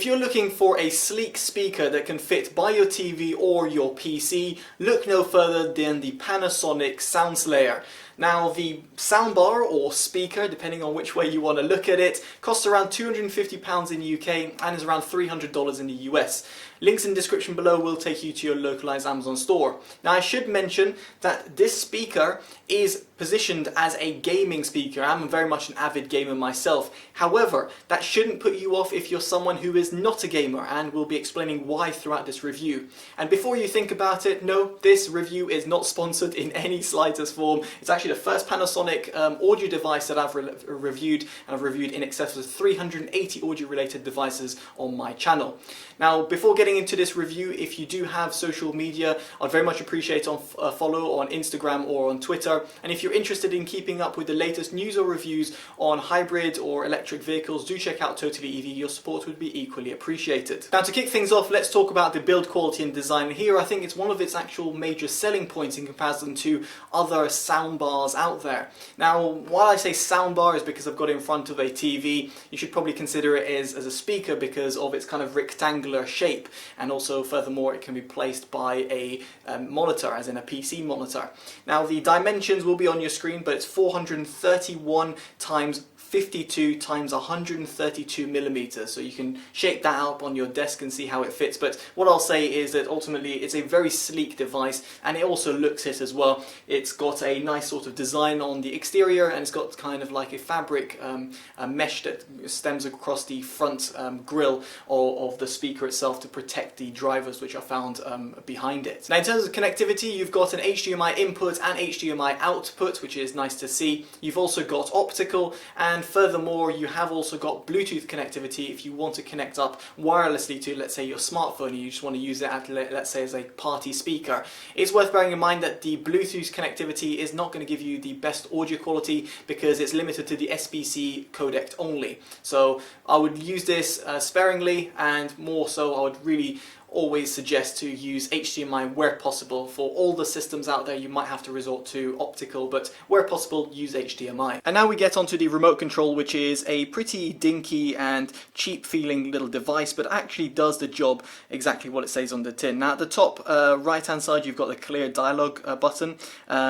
If you're looking for a sleek speaker that can fit by your TV or your PC, look no further than the Panasonic SoundSlayer. Now, the soundbar or speaker, depending on which way you want to look at it, costs around £250 in the UK and is around $300 in the US. Links in the description below will take you to your localized Amazon store. Now, I should mention that this speaker is positioned as a gaming speaker. I'm very much an avid gamer myself. However, that shouldn't put you off if you're someone who is not a gamer, and we'll be explaining why throughout this review. And before you think about it, no, this review is not sponsored in any slightest form. It's actually the first Panasonic audio device that I've reviewed, and I've reviewed in excess of 380 audio related devices on my channel. Now, before getting into this review, if you do have social media, I'd very much appreciate a follow on Instagram or on Twitter. And if you're interested in keeping up with the latest news or reviews on hybrid or electric vehicles, do check out TotallyEV. Your support would be equally appreciated. Now, to kick things off, let's talk about the build quality and design. Here, I think it's one of its actual major selling points in comparison to other soundbars out there. Now, while I say soundbar is because I've got it in front of a TV, you should probably consider it as a speaker because of its kind of rectangular shape, and also furthermore it can be placed by a monitor, as in a PC monitor. Now, the dimensions will be on your screen, but it's 431 times 52 times 132 millimeters, so you can shape that up on your desk and see how it fits. But what I'll say is that ultimately it's a very sleek device, and it also looks it as well. It's got a nice sort of design on the exterior, and it's got kind of like a fabric a mesh that stems across the front grille of the speaker itself to protect the drivers which are found behind it. Now, in terms of connectivity, you've got an HDMI input and HDMI output, which is nice to see. You've also got optical, and furthermore you have also got Bluetooth connectivity if you want to connect up wirelessly to, let's say, your smartphone, and you just want to use it at, let's say, as a party speaker. It's worth bearing in mind that the Bluetooth connectivity is not going to give you the best audio quality because it's limited to the SBC codec only. So I would use this sparingly, and more so I would really always suggest to use HDMI where possible. For all the systems out there, you might have to resort to optical, but where possible, use HDMI. And now we get onto the remote control, which is a pretty dinky and cheap feeling little device, but actually does the job exactly what it says on the tin. Now, at the top right hand side, you've got the clear dialog button.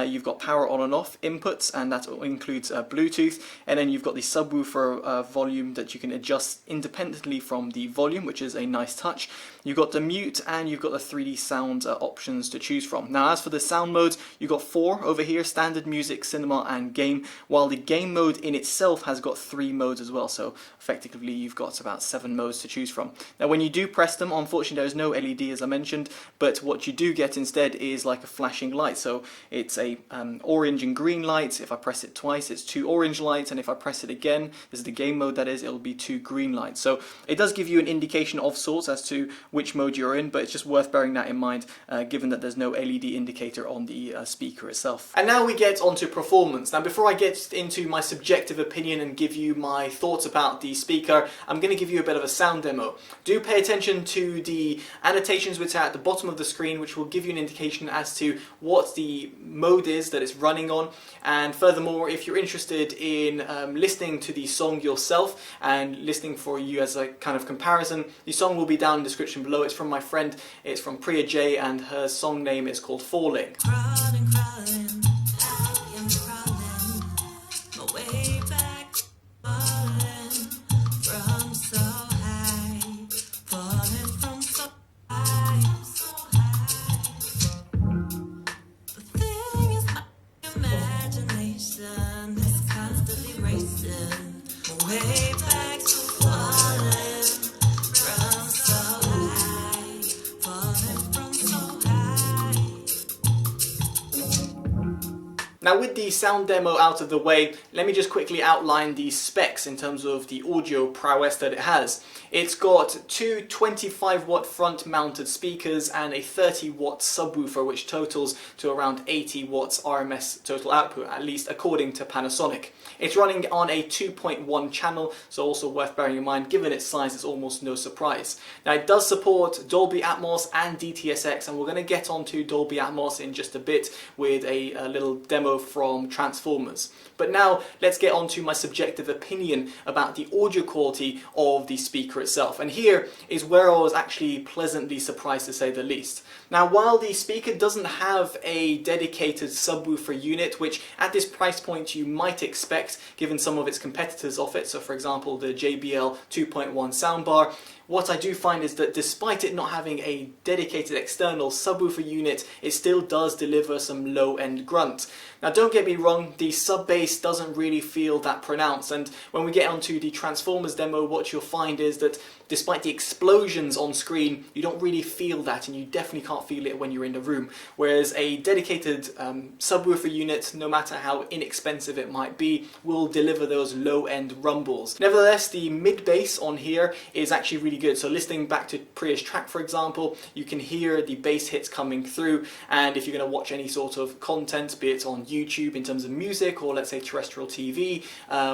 You've got power on and off inputs, and that includes Bluetooth, and then you've got the subwoofer volume that you can adjust independently from the volume, which is a nice touch. You've got the mute, and you've got the 3D sound options to choose from. Now, as for the sound modes, you've got 4 over here: standard, music, cinema, and game, while the game mode in itself has got 3 modes as well, so effectively you've got about 7 modes to choose from. Now, when you do press them, unfortunately there is no LED, as I mentioned, but what you do get instead is like a flashing light. So it's a orange and green light. If I press it twice, it's 2 orange lights, and if I press it again, this is the game mode, that is, it'll be 2 green lights. So it does give you an indication of sorts as to which mode you're in, but it's just worth bearing that in mind given that there's no LED indicator on the speaker itself. And now we get onto performance. Now, before I get into my subjective opinion and give you my thoughts about the speaker, I'm going to give you a bit of a sound demo. Do pay attention to the annotations which are at the bottom of the screen, which will give you an indication as to what the mode is that it's running on. And furthermore, if you're interested in listening to the song yourself and listening for you as a kind of comparison, the song will be down in the description below. It's from my friend, it's from Priya J, and her song name is called Falling. Crawling, crawling, I am crawling, my way back, falling from so high, falling from so high, so high. The thing is, my imagination is constantly racing, my way back to falling. Now, with the sound demo out of the way, let me just quickly outline the specs in terms of the audio prowess that it has. It's got 2 25-watt front-mounted speakers and a 30-watt subwoofer, which totals to around 80 watts RMS total output, at least according to Panasonic. It's running on a 2.1 channel, so also worth bearing in mind, given its size, it's almost no surprise. Now, it does support Dolby Atmos and DTS:X, and we're going to get onto Dolby Atmos in just a bit with a little demo from Transformers. But now, let's get on to my subjective opinion about the audio quality of the speaker speaker itself. And here is where I was actually pleasantly surprised, to say the least. Now, while the speaker doesn't have a dedicated subwoofer unit, which at this price point you might expect given some of its competitors off it, so for example the JBL 2.1 soundbar, what I do find is that despite it not having a dedicated external subwoofer unit, it still does deliver some low-end grunt. Now don't get me wrong, the sub bass doesn't really feel that pronounced, and when we get onto the Transformers demo, what you'll find is that despite the explosions on screen, you don't really feel that, and you definitely can't feel it when you're in the room. Whereas a dedicated subwoofer unit, no matter how inexpensive it might be, will deliver those low-end rumbles. Nevertheless, the mid-bass on here is actually really good. So listening back to previous track, for example, you can hear the bass hits coming through, and if you're going to watch any sort of content, be it on YouTube in terms of music, or let's say terrestrial TV,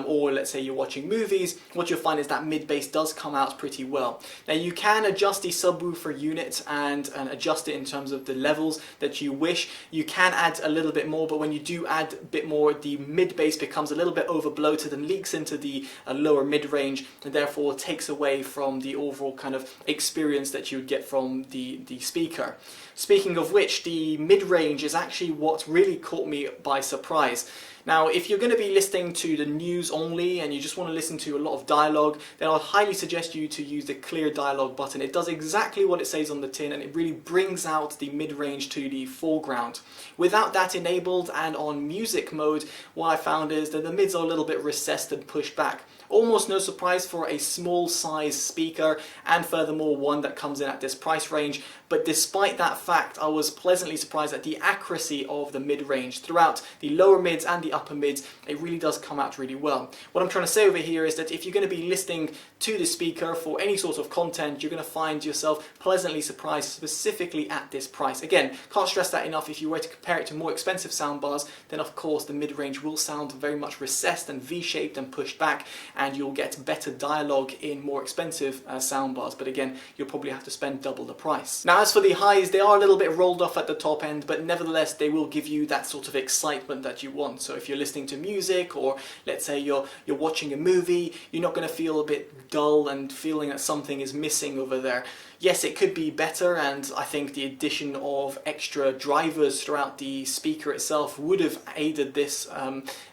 or let's say you're watching movies, what you'll find is that mid-bass does come out pretty well. Now you can adjust the subwoofer unit and adjust it in terms of the levels that you wish. You can add a little bit more, but when you do add a bit more, the mid-bass becomes a little bit overbloated and leaks into the lower mid-range, and therefore takes away from the overall kind of experience that you would get from the speaker. Speaking of which, the mid-range is actually what really caught me by surprise. Now, if you're going to be listening to the news only and you just want to listen to a lot of dialogue, then I'll highly suggest you to use the clear dialogue button. It does exactly what it says on the tin, and it really brings out the mid-range to the foreground. Without that enabled and on music mode, what I found is that the mids are a little bit recessed and pushed back. Almost no surprise for a small size speaker, and furthermore one that comes in at this price range. But despite that fact, I was pleasantly surprised at the accuracy of the mid-range. Throughout the lower mids and the upper mids, it really does come out really well. What I'm trying to say over here is that if you're going to be listening to the speaker for any sort of content, you're going to find yourself pleasantly surprised specifically at this price. Again, can't stress that enough. If you were to compare it to more expensive soundbars, then of course the mid-range will sound very much recessed and V-shaped and pushed back, and you'll get better dialogue in more expensive soundbars, but again, you'll probably have to spend double the price. Now, as for the highs, they are a little bit rolled off at the top end, but nevertheless they will give you that sort of excitement that you want. So if you're listening to music, or let's say you're watching a movie, you're not going to feel a bit dull and feeling that something is missing over there. Yes, it could be better, and I think the addition of extra drivers throughout the speaker itself would have aided this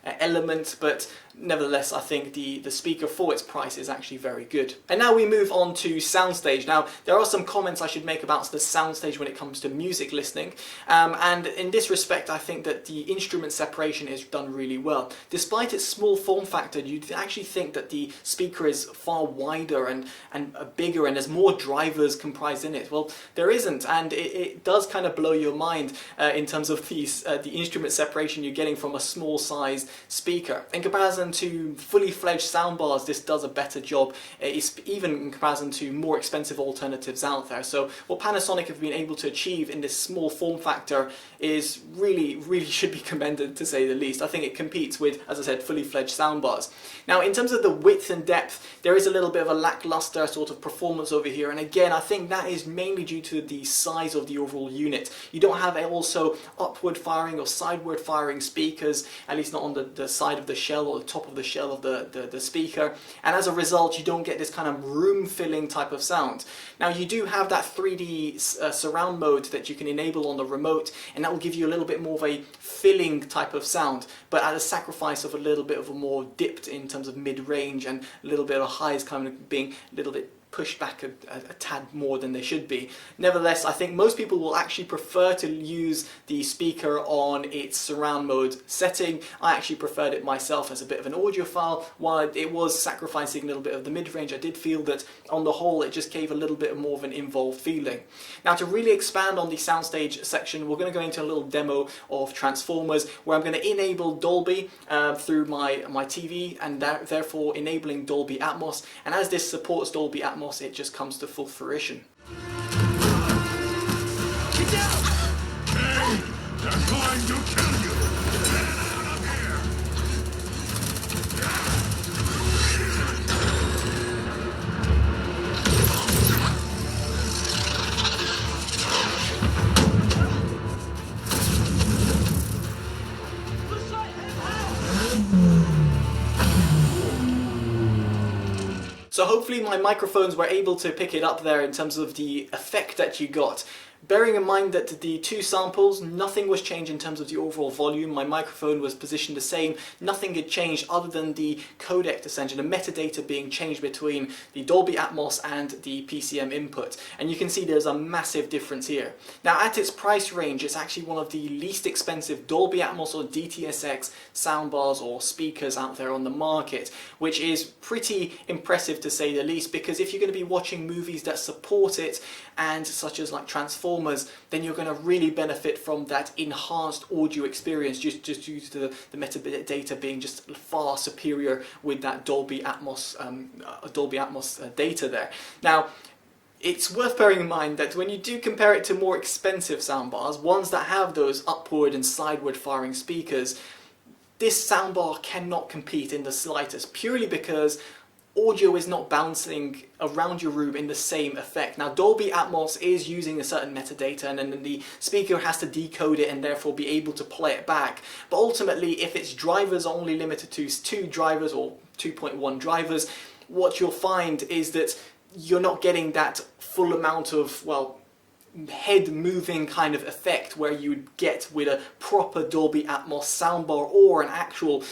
element, but nevertheless I think the speaker for its price is actually very good. And now we move on to Soundstage. Now there are some comments I should make about the Soundstage when it comes to music listening, and in this respect I think that the instrument separation is done really well. Despite its small form factor, you'd actually think that the speaker is far wider and bigger, and there's more drivers comprised in it. Well, there isn't, and it does kind of blow your mind in terms of the instrument separation you're getting from a small sized speaker. In comparison to fully fledged soundbars, this does a better job, even in comparison to more expensive alternatives out there. So what Panasonic have been able to achieve in this small form factor is really should be commended, to say the least. I think it competes with, as I said, fully fledged soundbars. Now in terms of the width and depth, there is a little bit of a lackluster sort of performance over here, and again I think that is mainly due to the size of the overall unit. You don't have also upward firing or sideward firing speakers, at least not on the side of the shell or the top of the shell of the speaker, and as a result you don't get this kind of room filling type of sound. Now you do have that 3D surround mode that you can enable on the remote, and that will give you a little bit more of a filling type of sound, but at a sacrifice of a little bit of a more dipped in terms of mid-range, and a little bit of highs kind of being a little bit pushed back a tad more than they should be. Nevertheless, I think most people will actually prefer to use the speaker on its surround mode setting. I actually preferred it myself as a bit of an audiophile. While it was sacrificing a little bit of the mid-range, I did feel that on the whole it just gave a little bit more of an involved feeling. Now to really expand on the Soundstage section, we're going to go into a little demo of Transformers, where I'm going to enable Dolby through my TV, and therefore enabling Dolby Atmos, and as this supports Dolby Atmos, it just comes to full fruition. Get down! Hey! They're going to kill you! Get out of here! So So hopefully my microphones were able to pick it up there in terms of the effect that you got. Bearing in mind that the two samples, nothing was changed in terms of the overall volume. My microphone was positioned the same. Nothing had changed other than the codec, essentially, the metadata being changed between the Dolby Atmos and the PCM input. And you can see there's a massive difference here. Now at its price range, it's actually one of the least expensive Dolby Atmos or DTSX soundbars or speakers out there on the market, which is pretty impressive to say the least, because if you're going to be watching movies that support it, and such as like Transformers, then you're going to really benefit from that enhanced audio experience just due to the metadata being just far superior with that Dolby Atmos data there. Now, it's worth bearing in mind that when you do compare it to more expensive soundbars, ones that have those upward and sideward firing speakers, this soundbar cannot compete in the slightest, purely because audio is not bouncing around your room in the same effect. Now Dolby Atmos is using a certain metadata, and then the speaker has to decode it and therefore be able to play it back. But ultimately, if its drivers are only limited to 2 drivers or 2.1 drivers, what you'll find is that you're not getting that full amount of, well, head moving kind of effect where you'd get with a proper Dolby Atmos soundbar or an actual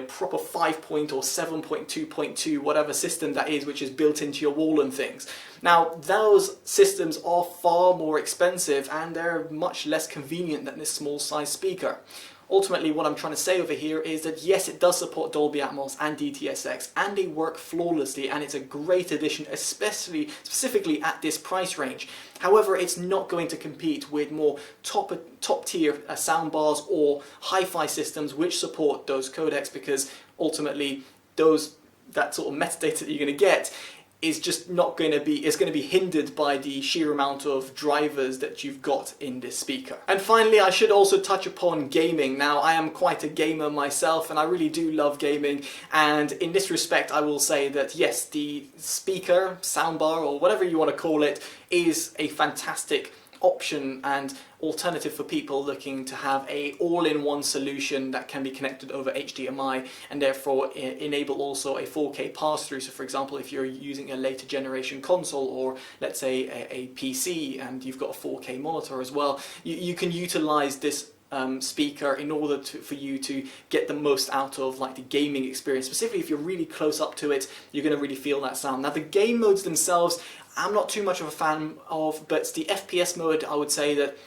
proper 5 or 7.2.2 whatever system that is, which is built into your wall and things. Now those systems are far more expensive and they're much less convenient than this small size speaker. Ultimately, what I'm trying to say over here is that yes, it does support Dolby Atmos and DTSX, and they work flawlessly, and it's a great addition, specifically at this price range. However, it's not going to compete with more top tier soundbars or hi-fi systems which support those codecs, because ultimately that sort of metadata that you're going to get is just not going to be, it's going to be hindered by the sheer amount of drivers that you've got in this speaker. And finally, I should also touch upon gaming. Now, I am quite a gamer myself, and I really do love gaming, and in this respect I will say that yes, the speaker, soundbar, or whatever you want to call it, is a fantastic option and alternative for people looking to have a all-in-one solution that can be connected over HDMI and therefore enable also a 4K pass-through. So for example, if you're using a later generation console, or let's say a PC and you've got a 4K monitor as well, you can utilize this speaker in order for you to get the most out of like the gaming experience. Specifically, if you're really close up to it, you're going to really feel that sound. Now the game modes themselves, I'm not too much of a fan of, but the FPS mode, I would say that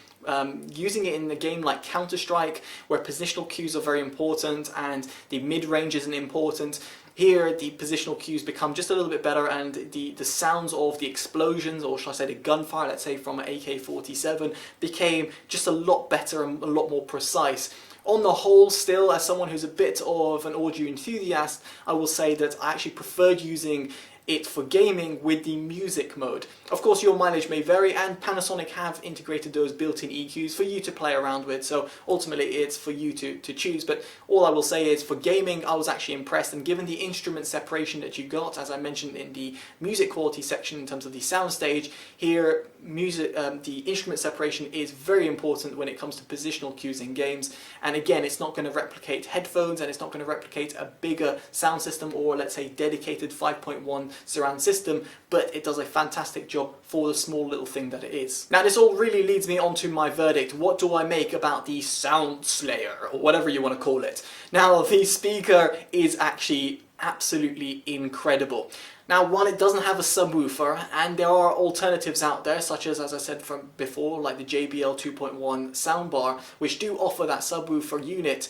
using it in a game like Counter-Strike, where positional cues are very important and the mid-range isn't important, here the positional cues become just a little bit better, and the sounds of the explosions, or shall I say the gunfire, let's say from an AK-47, became just a lot better and a lot more precise. On the whole, still, as someone who's a bit of an audio enthusiast, I will say that I actually preferred using it for gaming with the music mode. Of course, your mileage may vary, and Panasonic have integrated those built-in EQs for you to play around with, so ultimately it's for you to choose. But all I will say is, for gaming, I was actually impressed, and given the instrument separation that you got, as I mentioned in the music quality section in terms of the Soundstage, here the instrument separation is very important when it comes to positional cues in games. And again, it's not going to replicate headphones, and it's not going to replicate a bigger sound system or let's say dedicated 5.1 surround system, but it does a fantastic job for the small little thing that it is. Now this all really leads me on to my verdict. What do I make about the SoundSlayer, or whatever you want to call it? Now the speaker is actually absolutely incredible. Now, while it doesn't have a subwoofer, and there are alternatives out there, such as I said from before, like the JBL 2.1 soundbar, which do offer that subwoofer unit,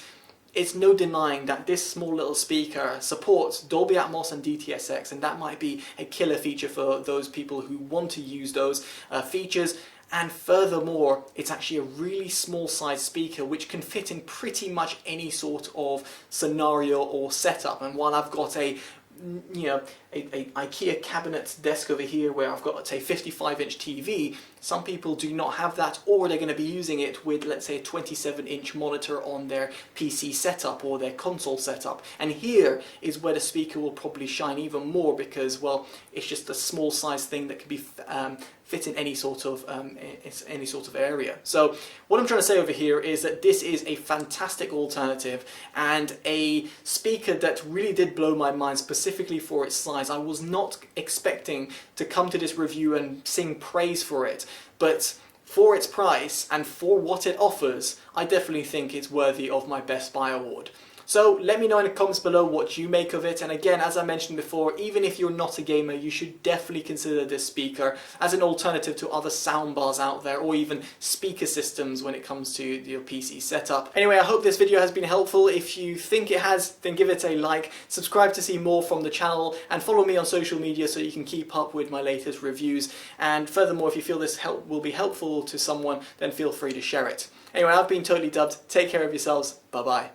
it's no denying that this small little speaker supports Dolby Atmos and DTSX, and that might be a killer feature for those people who want to use those features. And furthermore, it's actually a really small size speaker which can fit in pretty much any sort of scenario or setup. And while I've got a IKEA cabinet desk over here where I've got, let's say, 55-inch TV, some people do not have that, or they're going to be using it with, let's say, a 27-inch monitor on their PC setup or their console setup. And here is where the speaker will probably shine even more, because, well, it's just a small size thing that can be fit in any sort of area. So what I'm trying to say over here is that this is a fantastic alternative and a speaker that really did blow my mind, specifically for its size guys. I was not expecting to come to this review and sing praise for it, but for its price and for what it offers, I definitely think it's worthy of my Best Buy award. So let me know in the comments below what you make of it, and again, as I mentioned before, even if you're not a gamer, you should definitely consider this speaker as an alternative to other soundbars out there, or even speaker systems when it comes to your PC setup. Anyway, I hope this video has been helpful. If you think it has, then give it a like, subscribe to see more from the channel, and follow me on social media so you can keep up with my latest reviews. And furthermore, if you feel this will be helpful to someone, then feel free to share it. Anyway, I've been Totally Dubbed. Take care of yourselves. Bye bye.